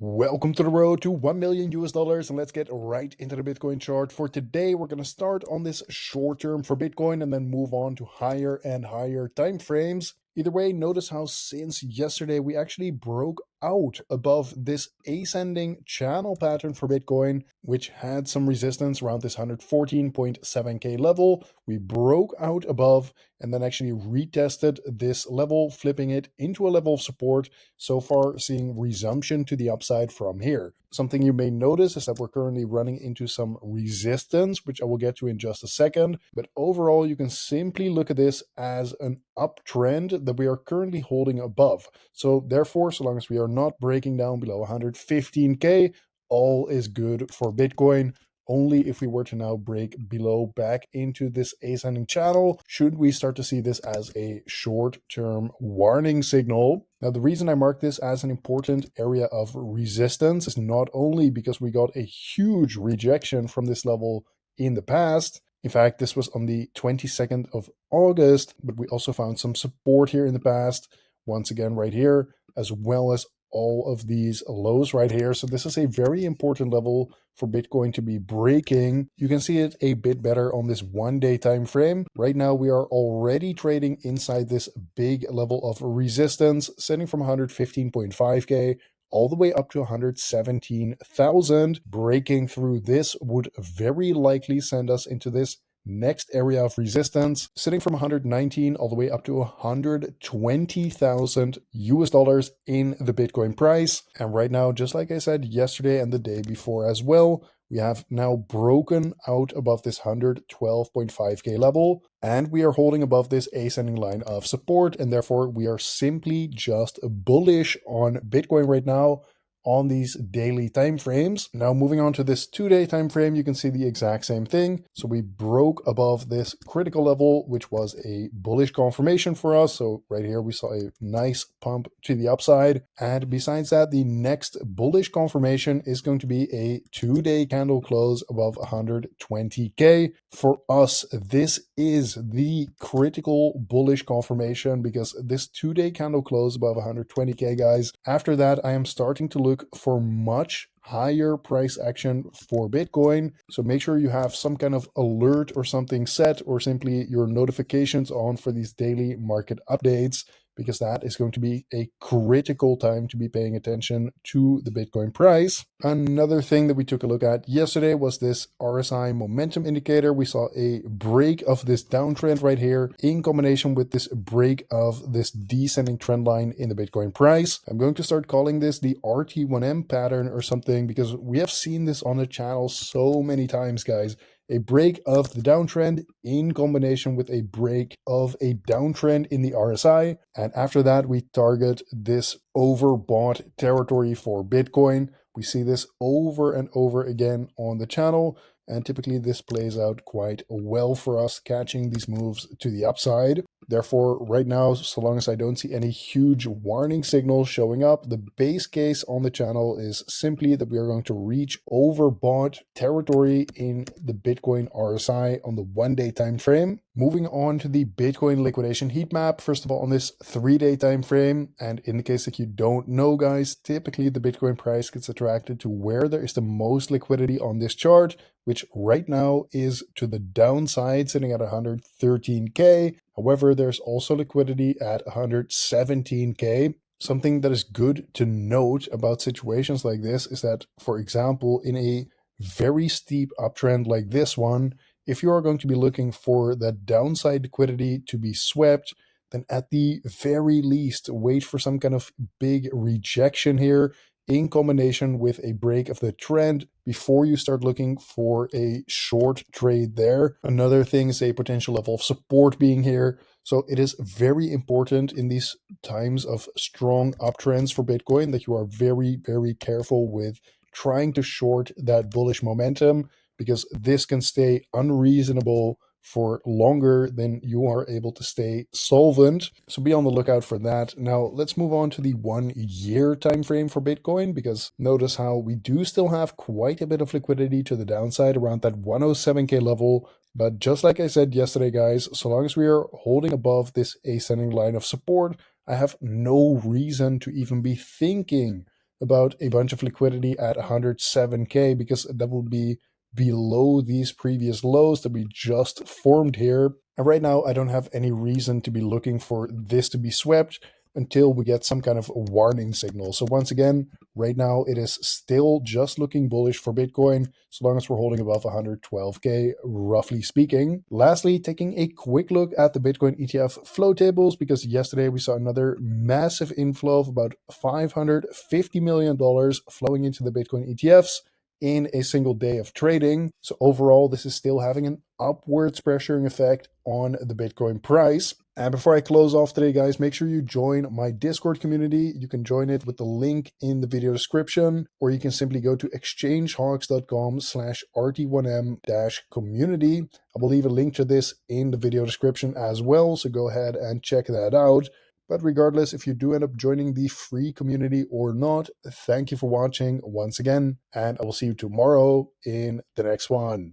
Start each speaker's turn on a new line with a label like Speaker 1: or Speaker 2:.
Speaker 1: Welcome to the road to 1 million US dollars, and let's get right into the Bitcoin chart. For today, we're going to start on this short term for Bitcoin and then move on to higher and higher time frames. Either way, notice how since yesterday we actually broke out above this ascending channel pattern for Bitcoin, which had some resistance around this 114.7k level. We broke out above and then actually retested this level, flipping it into a level of support. So far, seeing resumption to the upside from here. Something you may notice is that we're currently running into some resistance, which I will get to in just a second. But overall, you can simply look at this as an uptrend that we are currently holding above. So therefore, so long as we are not breaking down below 115k, all is good for Bitcoin. Only if we were to now break below back into this ascending channel should we start to see this as a short-term warning signal. Now, the reason I mark this as an important area of resistance is not only because we got a huge rejection from this level in the past. In fact, this was on the 22nd of August, but we also found some support here in the past, once again right here, as well as all of these lows right here. So this is a very important level for Bitcoin to be breaking. You can see it a bit better on this 1 day time frame. Right now we are already trading inside this big level of resistance, setting from 115.5k all the way up to 117,000. Breaking through this would very likely send us into this next area of resistance, sitting from 119 all the way up to 120,000 US dollars in the Bitcoin price. And right now, just like I said yesterday and the day before as well, we have now broken out above this 112.5k level, and we are holding above this ascending line of support, and therefore we are simply just bullish on Bitcoin right now on these daily time frames. Now moving on to this 2 day time frame, you can see the exact same thing. So we broke above this critical level, which was a bullish confirmation for us. So right here we saw a nice pump to the upside. And besides that, the next bullish confirmation is going to be a 2 day candle close above 120k. For us, this is the critical bullish confirmation, because this 2 day candle close above 120k, guys, after that I am starting to look for much higher price action for Bitcoin. So make sure you have some kind of alert or something set, or simply your notifications on for these daily market updates, because that is going to be a critical time to be paying attention to the Bitcoin price. Another thing that we took a look at yesterday was this RSI momentum indicator. We saw a break of this downtrend right here in combination with this break of this descending trend line in the Bitcoin price. I'm going to start calling this the RT1M pattern or something, because we have seen this on the channel so many times, guys. A break of the downtrend in combination with a break of a downtrend in the RSI. And after that, we target this overbought territory for Bitcoin. We see this over and over again on the channel, and typically this plays out quite well for us, catching these moves to the upside. Therefore, right now, so long as I don't see any huge warning signals showing up, the base case on the channel is simply that we are going to reach overbought territory in the Bitcoin RSI on the 1 day time frame. Moving on to the Bitcoin liquidation heat map, first of all on this 3 day time frame. And in the case that you don't know, guys, typically the Bitcoin price gets attracted to where there is the most liquidity on this chart, which right now is to the downside, sitting at 113k. However, there's also liquidity at 117k. Something that is good to note about situations like this is that, for example, in a very steep uptrend like this one, if you are going to be looking for that downside liquidity to be swept, then at the very least, wait for some kind of big rejection here in combination with a break of the trend before you start looking for a short trade there. Another thing is a potential level of support being here. So it is very important in these times of strong uptrends for Bitcoin that you are very, very careful with trying to short that bullish momentum, because this can stay unreasonable for longer than you are able to stay solvent. So be on the lookout for that. Now let's move on to the 1 year time frame for Bitcoin, because notice how we do still have quite a bit of liquidity to the downside around that 107k level. But just like I said yesterday, guys, so long as we are holding above this ascending line of support, I have no reason to even be thinking about a bunch of liquidity at 107K, because that would be below these previous lows that we just formed here. And right now, I don't have any reason to be looking for this to be swept until we get some kind of warning signal. So once again, right now it is still just looking bullish for Bitcoin, so long as we're holding above 112K, roughly speaking. Lastly, taking a quick look at the Bitcoin ETF flow tables, because yesterday we saw another massive inflow of about $550 million flowing into the Bitcoin ETFs in a single day of trading. So overall, this is still having an upwards pressuring effect on the Bitcoin price. And before I close off today, guys, make sure you join my Discord community. You can join it with the link in the video description, or you can simply go to exchangehawks.com/RT1M-community. I will leave a link to this in the video description as well, so go ahead and check that out. But regardless, if you do end up joining the free community or not, thank you for watching once again, and I will see you tomorrow in the next one.